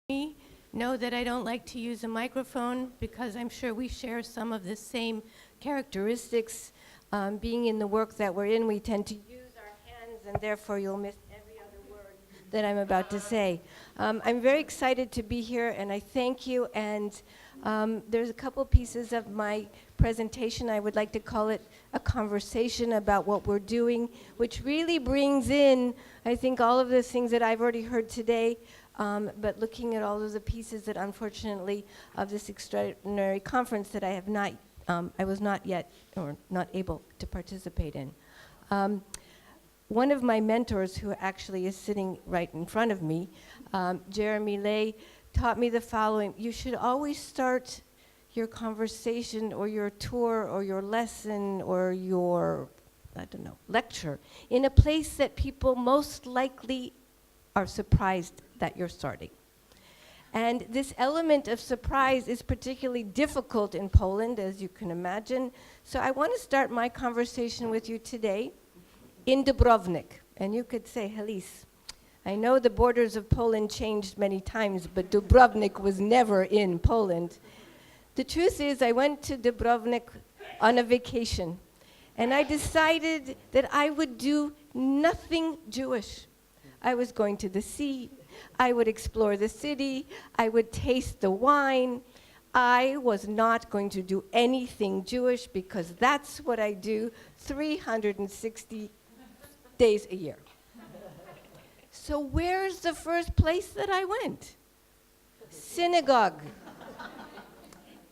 me know that I don't like to use a microphone because I'm sure we share some of the same characteristics. Being in the work that we're in, we tend to use our hands, and therefore you'll miss every other word that I'm about to say. I'm very excited to be here, and I thank you. And there's a couple pieces of my presentation. I would like to call it a conversation about what we're doing, which really brings in, I think, all of the things that I've already heard today, but looking at all of the pieces that, unfortunately, of this extraordinary conference that I was not yet, or not able to participate in. One of my mentors, who actually is sitting right in front of me, Jeremy Lay, taught me the following: you should always start your conversation or your tour or your lesson or your, lecture in a place that people most likely are surprised that you're starting. And this element of surprise is particularly difficult in Poland, as you can imagine. So I want to start my conversation with you today in Dubrovnik. And you could say, Helise, I know the borders of Poland changed many times, but Dubrovnik was never in Poland. The truth is, I went to Dubrovnik on a vacation, and I decided that I would do nothing Jewish. I was going to the sea, I would explore the city, I would taste the wine. I was not going to do anything Jewish because that's what I do 360 days a year. So where's the first place that I went? Synagogue.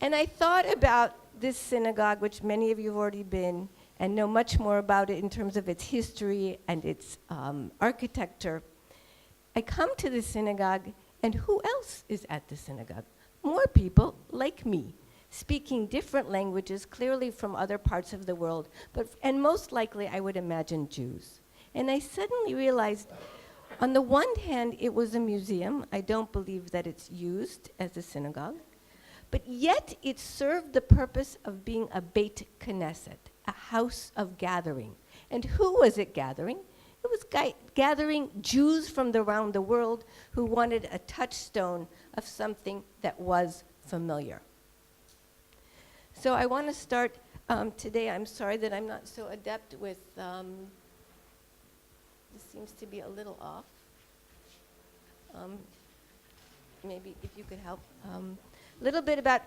And I thought about this synagogue, which many of you have already been and know much more about it in terms of its history and its architecture. I come to the synagogue, and who else is at the synagogue? More people like me, speaking different languages, clearly from other parts of the world, and most likely I would imagine Jews. And I suddenly realized, on the one hand, it was a museum. I don't believe that it's used as a synagogue, but yet it served the purpose of being a Beit Knesset, a house of gathering. And who was it gathering? It was gathering Jews from around the world who wanted a touchstone of something that was familiar. So I want to start today. I'm sorry that I'm not so adept with, this seems to be a little off. Maybe if you could help. A little bit about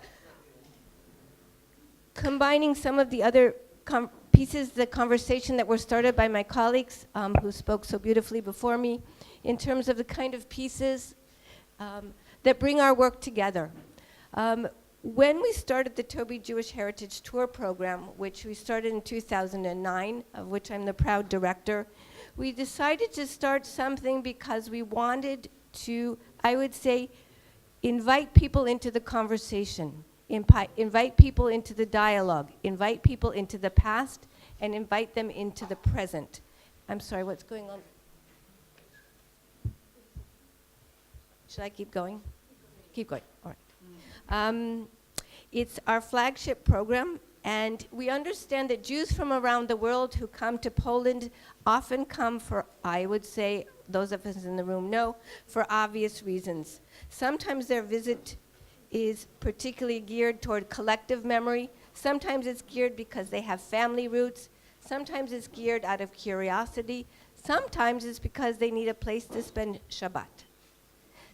combining some of the other pieces, the conversation that were started by my colleagues who spoke so beautifully before me, in terms of the kind of pieces that bring our work together. When we started the Taube Jewish Heritage Tour program, which we started in 2009, of which I'm the proud director, we decided to start something because we wanted to, I would say, invite people into the conversation, invite people into the dialogue, invite people into the past, and invite them into the present. I'm sorry, what's going on? Should I keep going? Keep going, all right. It's our flagship program, and we understand that Jews from around the world who come to Poland often come for, I would say, those of us in the room know, for obvious reasons. Sometimes their visit is particularly geared toward collective memory. Sometimes it's geared because they have family roots. Sometimes it's geared out of curiosity. Sometimes it's because they need a place to spend Shabbat.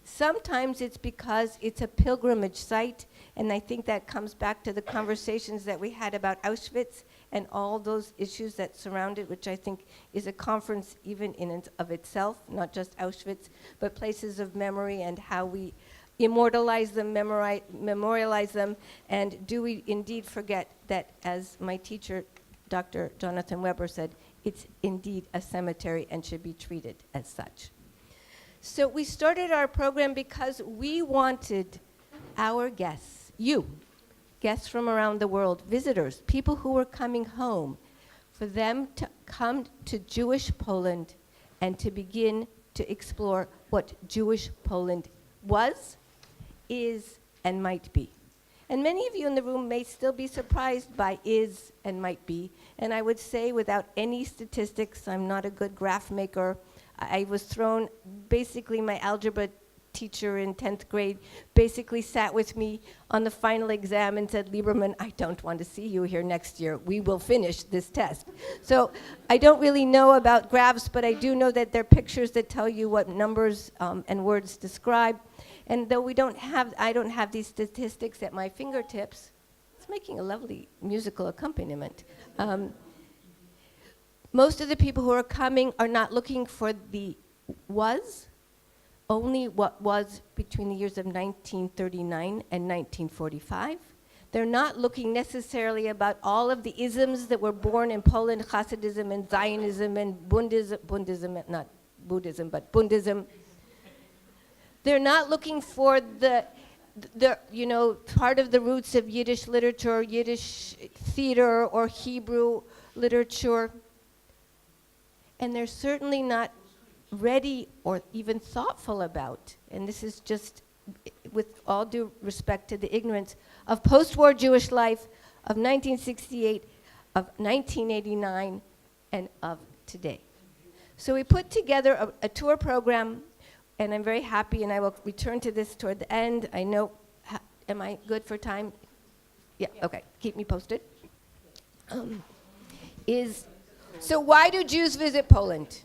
Sometimes it's because it's a pilgrimage site, and I think that comes back to the conversations that we had about Auschwitz and all those issues that surround it, which I think is a conference even in and of itself, not just Auschwitz, but places of memory and how we immortalize them, memorialize them, and do we indeed forget that, as my teacher, Dr. Jonathan Weber, said, it's indeed a cemetery and should be treated as such. So we started our program because we wanted our guests, you, guests from around the world, visitors, people who were coming home, for them to come to Jewish Poland and to begin to explore what Jewish Poland was, is, and might be. And many of you in the room may still be surprised by is and might be. And I would say, without any statistics, I'm not a good graph maker. I was thrown, basically my algebra teacher in 10th grade basically sat with me on the final exam and said, Lieberman, I don't want to see you here next year. We will finish this test. So I don't really know about graphs, but I do know that they're pictures that tell you what numbers and words describe. And though I don't have these statistics at my fingertips, it's making a lovely musical accompaniment. Most of the people who are coming are not looking for the only what was between the years of 1939 and 1945. They're not looking necessarily about all of the isms that were born in Poland, Hasidism and Zionism and Bundism, not Buddhism, but Bundism. They're not looking for the part of the roots of Yiddish literature, Yiddish theater, or Hebrew literature. And they're certainly not ready or even thoughtful about, and this is just with all due respect to the ignorance, of post-war Jewish life, of 1968, of 1989, and of today. So we put together a tour program, and I'm very happy, and I will return to this toward the end. I know, am I good for time? Yeah, okay, keep me posted. So why do Jews visit Poland?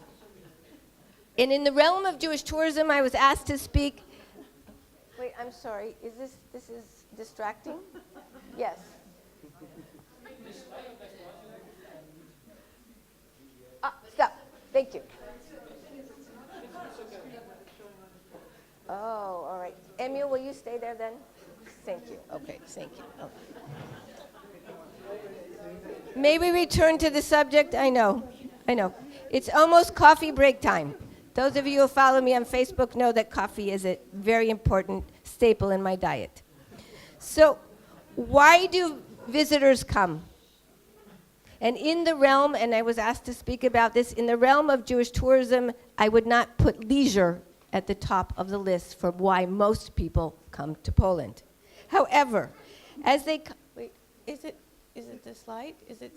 And in the realm of Jewish tourism, I was asked to speak. Wait, I'm sorry. Is this is distracting? Yes. Stop. Thank you. Oh, all right. Emil, will you stay there then? Thank you. Okay, thank you. Okay. May we return to the subject? I know. It's almost coffee break time. Those of you who follow me on Facebook know that coffee is a very important staple in my diet. So, why do visitors come? And in the realm, and I was asked to speak about this, in the realm of Jewish tourism, I would not put leisure at the top of the list for why most people come to Poland. However, as they wait, is it the slide? Is it?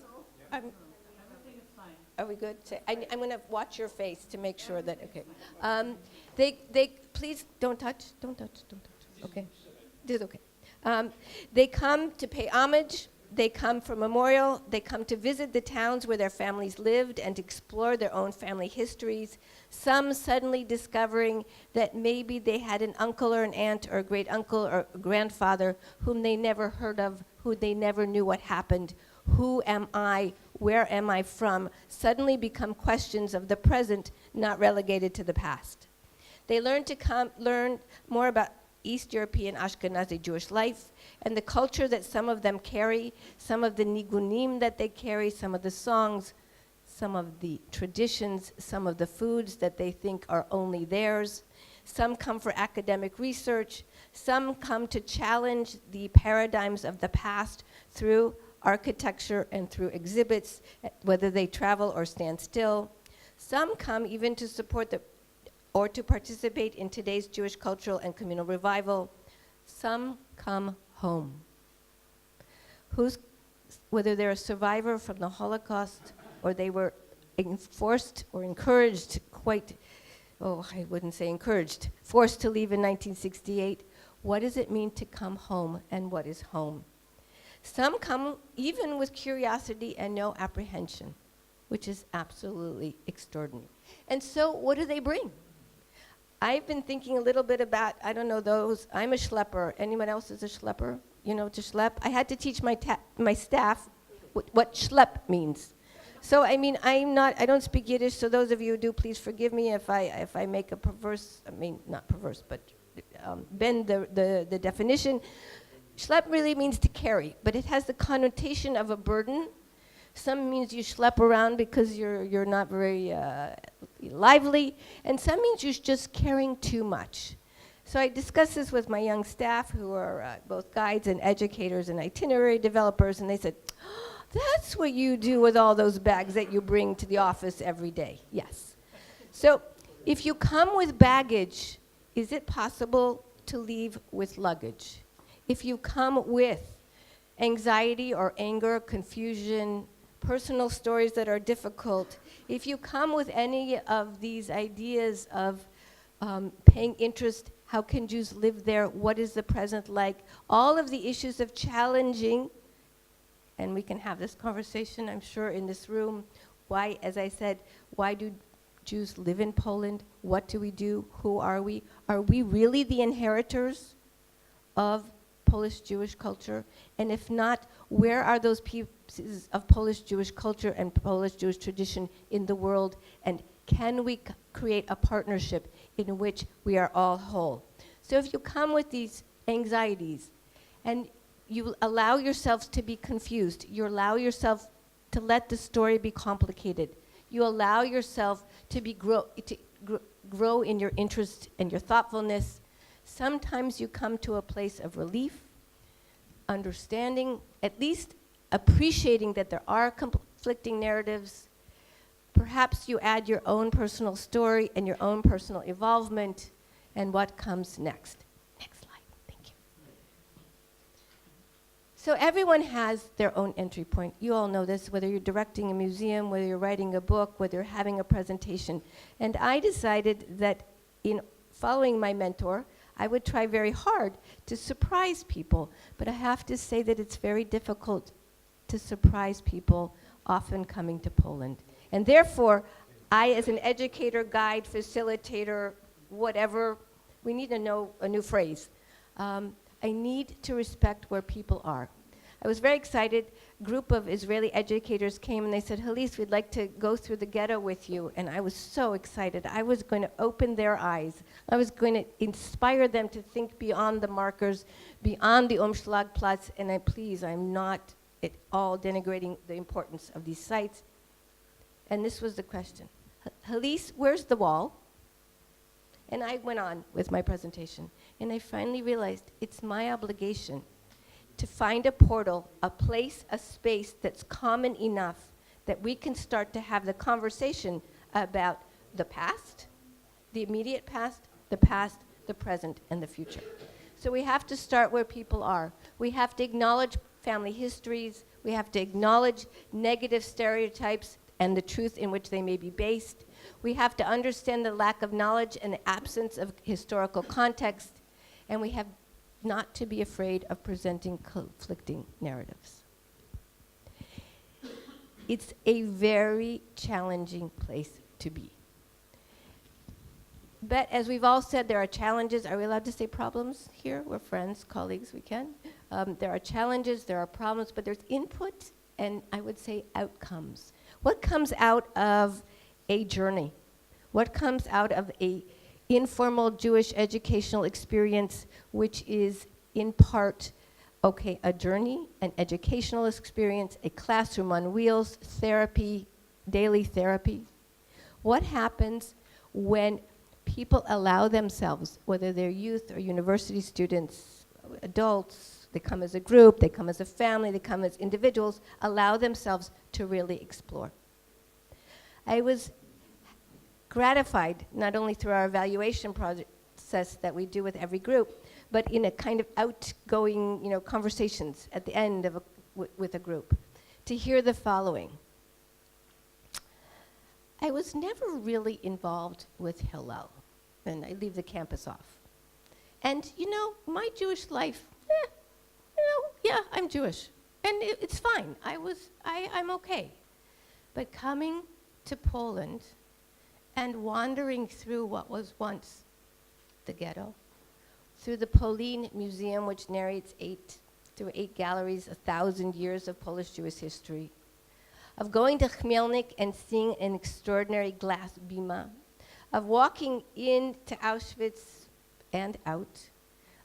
Are we good? I'm going to watch your face to make sure that, okay. They please don't touch. Okay. This is okay. They come to pay homage. They come for memorial. They come to visit the towns where their families lived and to explore their own family histories. Some suddenly discovering that maybe they had an uncle or an aunt or a great uncle or a grandfather whom they never heard of, who they never knew what happened. Who am I? Where am I from? Suddenly become questions of the present, not relegated to the past. They learn more about East European Ashkenazi Jewish life and the culture that some of them carry, some of the nigunim that they carry, some of the songs, some of the traditions, some of the foods that they think are only theirs. Some come for academic research. Some come to challenge the paradigms of the past through architecture and through exhibits, whether they travel or stand still. Some come even to support or to participate in today's Jewish cultural and communal revival. Some come home. Whether they're a survivor from the Holocaust or they were forced or encouraged, I wouldn't say encouraged, forced to leave in 1968, what does it mean to come home, and what is home? Some come even with curiosity and no apprehension, which is absolutely extraordinary. And so what do they bring? I've been thinking a little bit about, I don't know those, I'm a schlepper. Anyone else is a schlepper? You know, to schlep? I had to teach my staff what schlep means. So, I mean, I don't speak Yiddish, so those of you who do, please forgive me if I make a perverse, not perverse, but bend the definition. Schlep really means to carry, but it has the connotation of a burden. Some means you schlep around because you're not very lively, and some means you're just carrying too much. So I discussed this with my young staff, who are both guides and educators and itinerary developers, and they said, that's what you do with all those bags that you bring to the office every day. Yes. So if you come with baggage, is it possible to leave with luggage? If you come with anxiety or anger, confusion, personal stories that are difficult, if you come with any of these ideas of paying interest, How can Jews live there? What is the present like? All of the issues of challenging, and we can have this conversation, I'm sure, in this room. Why, as I said, why do Jews live in Poland? What do we do? Who are we? Are we really the inheritors of Polish Jewish culture? And if not, where are those pieces of Polish Jewish culture and Polish Jewish tradition in the world? And can we create a partnership in which we are all whole? So if you come with these anxieties and you allow yourselves to be confused, you allow yourself to let the story be complicated, you allow yourself to grow in your interest and your thoughtfulness, sometimes you come to a place of relief, understanding, at least appreciating that there are conflicting narratives. Perhaps you add your own personal story and your own personal involvement, and what comes next. Next slide, thank you. So everyone has their own entry point. You all know this, whether you're directing a museum, whether you're writing a book, whether you're having a presentation. And I decided that in following my mentor, I would try very hard to surprise people, but I have to say that it's very difficult to surprise people often coming to Poland. And therefore, I, as an educator, guide, facilitator, whatever, we need to know a new phrase. I need to respect where people are. I was very excited. A group of Israeli educators came and they said, Helise, we'd like to go through the ghetto with you. And I was so excited. I was going to open their eyes. I was going to inspire them to think beyond the markers, beyond the Umschlagplatz. And I'm not at all denigrating the importance of these sites. And this was the question. Helise, where's the wall? And I went on with my presentation. And I finally realized it's my obligation to find a portal, a place, a space that's common enough that we can start to have the conversation about the past, the immediate past, the present, and the future. So we have to start where people are. We have to acknowledge family histories. We have to acknowledge negative stereotypes and the truth in which they may be based. We have to understand the lack of knowledge and the absence of historical context. And we have not to be afraid of presenting conflicting narratives. It's a very challenging place to be. But as we've all said, there are challenges. Are we allowed to say problems here? We're friends, colleagues, we can. There are challenges, there are problems, but there's input and I would say outcomes. What comes out of a journey? What comes out of a informal Jewish educational experience, which is in part, a journey, an educational experience, a classroom on wheels, therapy, daily therapy? What happens when people allow themselves, whether they're youth or university students, adults, they come as a group, they come as a family, they come as individuals, allow themselves to really explore? I was gratified, not only through our evaluation process that we do with every group, but in a kind of outgoing, conversations at the end of with a group, to hear the following. I was never really involved with Hillel, and I leave the campus off. And, my Jewish life, yeah, I'm Jewish, and it's fine. I'm okay. But coming to Poland and wandering through what was once the ghetto, through the Polin Museum, which narrates through eight galleries, 1,000 years of Polish Jewish history, of going to Khmelnyk and seeing an extraordinary glass bima, of walking into Auschwitz and out,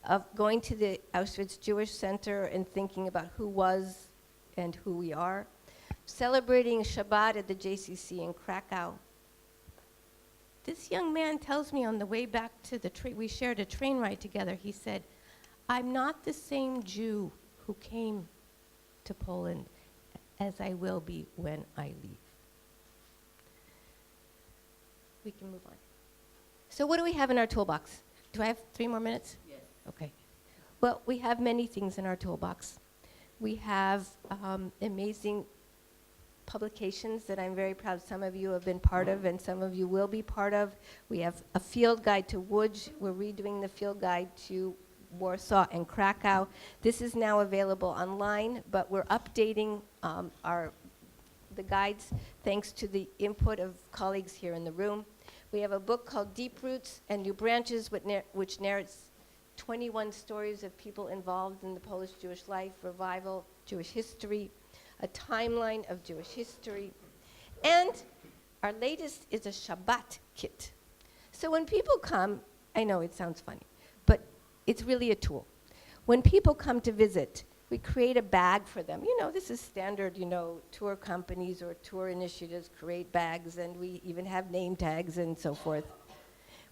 of going to the Auschwitz Jewish Center and thinking about who was and who we are, celebrating Shabbat at the JCC in Krakow. This young man tells me on the way back to the train, we shared a train ride together, he said, I'm not the same Jew who came to Poland as I will be when I leave. We can move on. So what do we have in our toolbox? Do I have 3 more minutes? Yes. Okay. Well, we have many things in our toolbox. We have amazing publications that I'm very proud some of you have been part of and some of you will be part of. We have a field guide to Łódź. We're redoing the field guide to Warsaw and Krakow. This is now available online, but we're updating the guides thanks to the input of colleagues here in the room. We have a book called Deep Roots and New Branches, which narrates 21 stories of people involved in the Polish Jewish life, revival, Jewish history, a timeline of Jewish history. And our latest is a Shabbat kit. So when people come, I know it sounds funny, but it's really a tool. When people come to visit, we create a bag for them. You know, this is standard, you know, tour companies or tour initiatives create bags, and we even have name tags and so forth.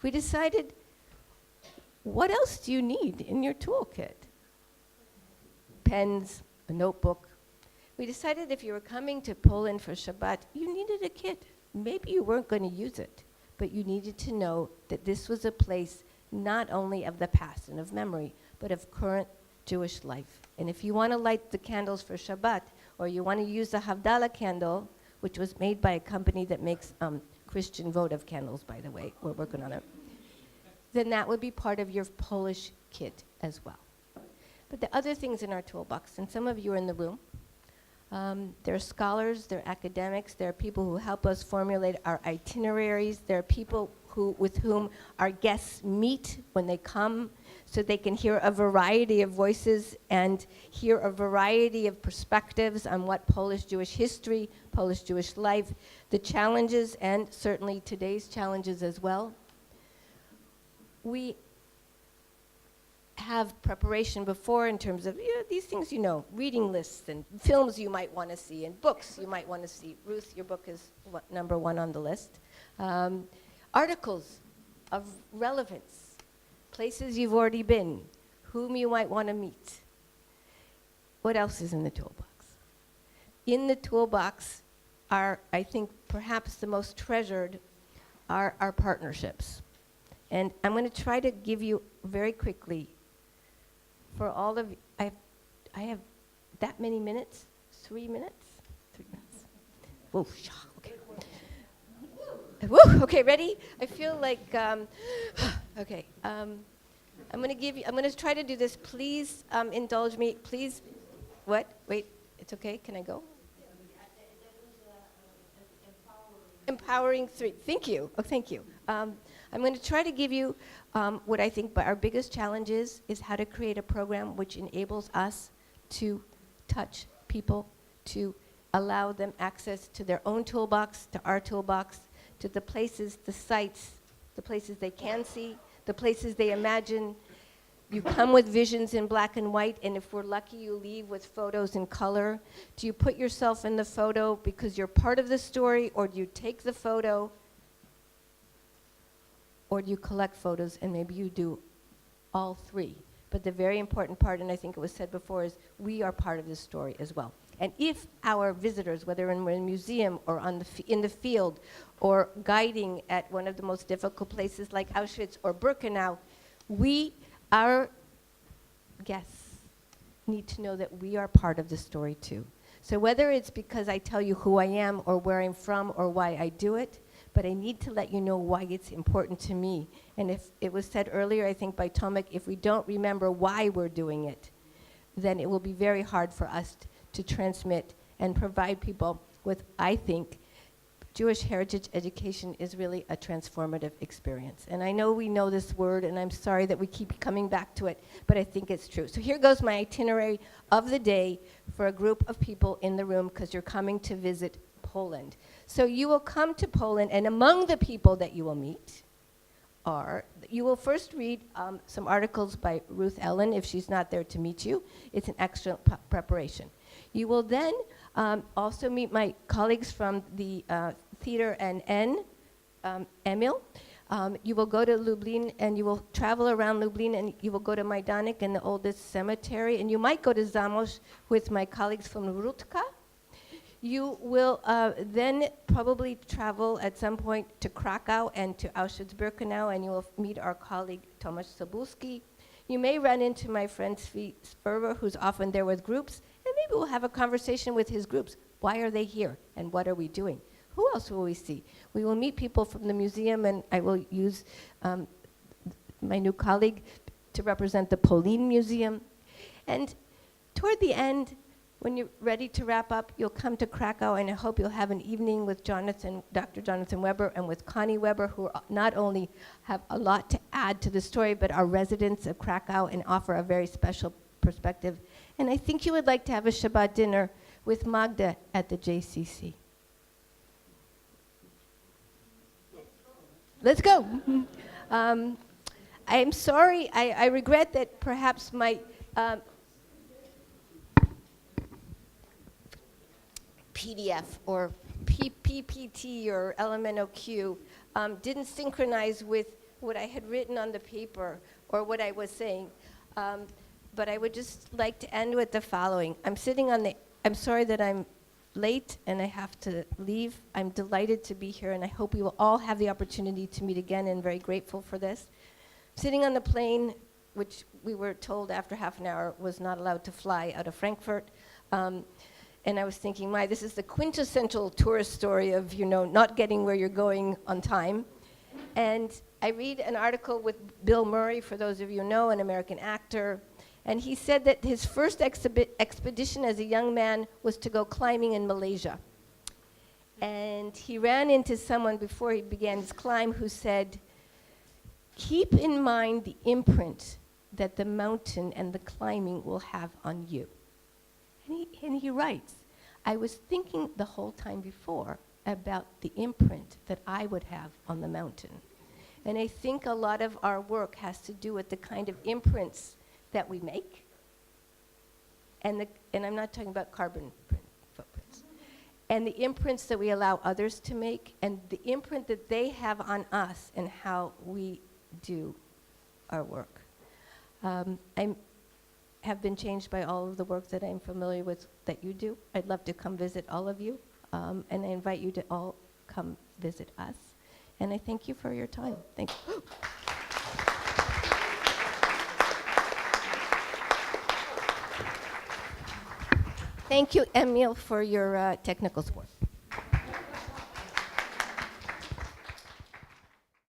We decided, what else do you need in your toolkit? Pens, a notebook. We decided if you were coming to Poland for Shabbat, you needed a kit. Maybe you weren't going to use it, but you needed to know that this was a place not only of the past and of memory, but of current Jewish life. And if you want to light the candles for Shabbat, or you want to use the Havdalah candle, which was made by a company that makes Christian votive candles, by the way, we're working on it, then that would be part of your Polish kit as well. But the other things in our toolbox, and some of you are in the room, there are scholars, there are academics, there are people who help us formulate our itineraries, there are people with whom our guests meet when they come, so they can hear a variety of voices and hear a variety of perspectives on what Polish Jewish history, Polish Jewish life, the challenges, and certainly today's challenges as well. We have preparation before in terms of these things, reading lists and films you might want to see and books you might want to see. Ruth, your book is number 1 on the list. Articles of relevance, places you've already been, whom you might want to meet. What else is in the toolbox? In the toolbox are, I think, perhaps the most treasured are our partnerships. And I'm going to try to give you very quickly, for all of you, I have that many minutes? 3 minutes? 3 minutes. Whoa, okay. Woo, okay, ready? I feel like, okay. I'm going to try to do this. Please indulge me. Please, what? Wait, it's okay. Can I go? Empowering 3. Thank you. Oh, thank you. I'm going to try to give you what I think our biggest challenge is how to create a program which enables us to touch people, to allow them access to their own toolbox, to our toolbox, to the places, the sites, the places they can see, the places they imagine. You come with visions in black and white, and if we're lucky, you leave with photos in color. Do you put yourself in the photo because you're part of the story, or do you take the photo, or do you collect photos, and maybe you do all 3? But the very important part, and I think it was said before, is we are part of this story as well. And if our visitors, whether in a museum or in the field or guiding at one of the most difficult places like Auschwitz or Birkenau, our guests need to know that we are part of the story too. So whether it's because I tell you who I am or where I'm from or why I do it, but I need to let you know why it's important to me. And if it was said earlier, I think by Tomek, if we don't remember why we're doing it, then it will be very hard for us to transmit and provide people with, I think, Jewish heritage education is really a transformative experience. And I know we know this word, and I'm sorry that we keep coming back to it, but I think it's true. So here goes my itinerary of the day for a group of people in the room, because you're coming to visit Poland. So you will come to Poland, and among the people that you will meet you will first read some articles by Ruth Ellen, if she's not there to meet you. It's an excellent preparation. You will then also meet my colleagues from the Theater and Emil. You will go to Lublin, and you will travel around Lublin, and you will go to Majdanek and the oldest cemetery, and you might go to Zamość with my colleagues from Rutka. You will then probably travel at some point to Krakow and to Auschwitz-Birkenau, and you will meet our colleague Tomasz Cebulski. You may run into my friend Svi Sperber, who's often there with groups, and maybe we'll have a conversation with his groups. Why are they here? And what are we doing? Who else will we see? We will meet people from the museum, and I will use my new colleague to represent the Pauline Museum. And toward the end, when you're ready to wrap up, you'll come to Krakow, and I hope you'll have an evening with Dr. Jonathan Weber and with Connie Weber, who are not only have a lot to add to the story, but are residents of Krakow and offer a very special perspective. And I think you would like to have a Shabbat dinner with Magda at the JCC. Let's go. I'm sorry, I regret that perhaps my PDF or PPT or LMNOQ didn't synchronize with what I had written on the paper or what I was saying. But I would just like to end with the following. I'm sorry that I'm late and I have to leave. I'm delighted to be here, and I hope we will all have the opportunity to meet again, and very grateful for this. Sitting on the plane, which we were told after half an hour was not allowed to fly out of Frankfurt, and I was thinking, this is the quintessential tourist story of, not getting where you're going on time. And I read an article with Bill Murray, for those of you who know, an American actor, and he said that his first expedition as a young man was to go climbing in Malaysia. And he ran into someone before he began his climb who said, keep in mind the imprint that the mountain and the climbing will have on you. And he writes, I was thinking the whole time before about the imprint that I would have on the mountain. And I think a lot of our work has to do with the kind of imprints that we make. And I'm not talking about carbon footprints. And the imprints that we allow others to make, and the imprint that they have on us and how we do our work. I have been changed by all of the work that I'm familiar with that you do. I'd love to come visit all of you, and I invite you to all come visit us. And I thank you for your time. Thank you. Thank you, Emil, for your technical support.